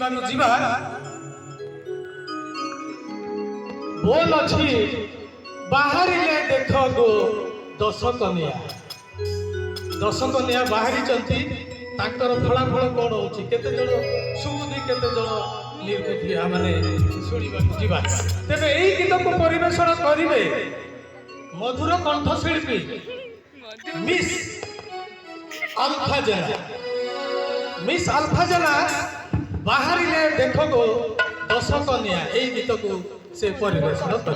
शुणवाक जीवा बोल अच्छी बाहरी देख गो दश कन्या बाहरी फलाफल कौन हो केते जन सुबुद्धि केते जन निर्बुद्धि माने शुणवाक जीवा तेरे यही गीत को परिवेषण करेंगे मधुर कंठशिल्पी मिस अल्फाजना बाहरी देख गो दश कन्या यही गीत को से परिवेषण कर